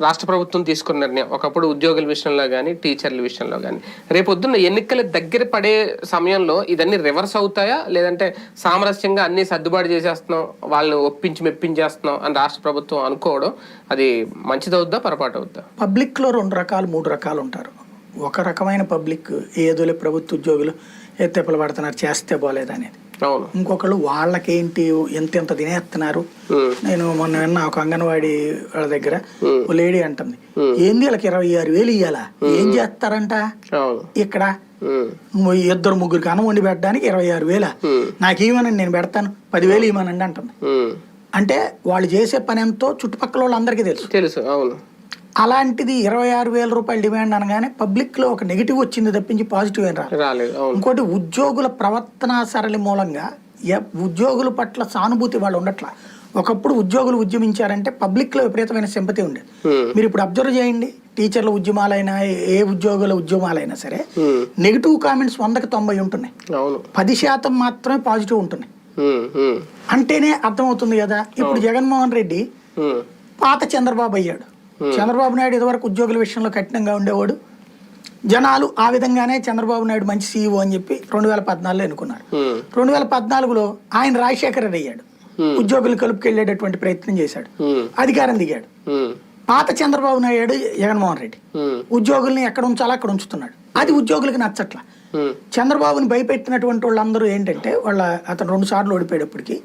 రాష్ట్ర ప్రభుత్వం తీసుకున్న నిర్ణయం ఒకప్పుడు ఉద్యోగుల విషయంలో కానీ టీచర్ల విషయంలో కానీ రేపొద్దున్న ఎన్నికల దగ్గర పడే సమయంలో ఇదన్నీ రివర్స్ అవుతాయా లేదంటే సామరస్యంగా అన్ని సర్దుబాటు చేసేస్తున్నాం వాళ్ళని ఒప్పించి మెప్పించేస్తున్నాం అని రాష్ట్ర ప్రభుత్వం అనుకోవడం అది మంచిదవుద్దా పొరపాటు అవుద్దా? పబ్లిక్లో 2 రకాలు 3 రకాలు ఉంటారు. ఒక రకమైన పబ్లిక్ ఏదోలే ప్రభుత్వ ఉద్యోగులు ఎత్తెప్పలు పడుతున్నారు చేస్తే పోలేదనేది. ఇంకొకళ్ళు వాళ్ళకేంటి ఎంత తినేస్తున్నారు. నేను మొన్న విన్నా ఒక అంగన్వాడీ వాళ్ళ దగ్గర ఓ లేడీ అంటుంది, ఏంది వీళ్ళకి 26,000 ఇయ్యాలా, ఏం చేస్తారంట ఇక్కడ 2-3 అన్నం వండి పెట్టడానికి 26,000 నాకు ఇవ్వనండి నేను పెడతాను 10,000 ఇవ్వనండి అంటుంది. అంటే వాళ్ళు చేసే పని ఎంతో చుట్టుపక్కల వాళ్ళందరికీ తెలుసు. అవును. అలాంటిది 26,000 రూపాయలు డిమాండ్ అనగానే పబ్లిక్ లో ఒక నెగిటివ్ వచ్చింది తప్పించి పాజిటివ్ ఏం రాలేదు. ఇంకోటి ఉద్యోగుల ప్రవర్తన సరళి మూలంగా ఉద్యోగుల పట్ల సానుభూతి వాళ్ళు ఉండట్లా. ఒకప్పుడు ఉద్యోగులు ఉద్యమించారంటే పబ్లిక్ లో విపరీతమైన సింపతి ఉండేది. మీరు ఇప్పుడు అబ్జర్వ్ చేయండి, టీచర్ల ఉద్యమాలైనా ఏ ఉద్యోగుల ఉద్యమాలైనా సరే నెగిటివ్ కామెంట్స్ 100కి 90 ఉంటున్నాయి, 10% మాత్రమే పాజిటివ్ ఉంటున్నాయి. అంటేనే అర్థమవుతుంది కదా. ఇప్పుడు జగన్మోహన్ రెడ్డి పాత చంద్రబాబు అయ్యాడు. చంద్రబాబు నాయుడు ఇదివరకు ఉద్యోగుల విషయంలో కఠినంగా ఉండేవాడు. జనాలు ఆ విధంగానే చంద్రబాబు నాయుడు మంచి సీఈఓ అని చెప్పి 2014లో ఎన్నుకున్నారు. 2014లో ఆయన రాజశేఖర రెడ్డి అయ్యాడు, ఉద్యోగులు కలుపుకెళ్లేటటువంటి ప్రయత్నం చేశాడు, అధికారం దిగాడు. పాత చంద్రబాబు నాయుడు జగన్మోహన్ రెడ్డి ఉద్యోగుల్ని ఎక్కడ ఉంచాలో అక్కడ ఉంచుతున్నాడు. అది ఉద్యోగులకు నచ్చట్లా. చంద్రబాబుని భయపెట్టినటువంటి వాళ్ళందరూ ఏంటంటే అతను 2 సార్లు ఓడిపోయేటప్పటికి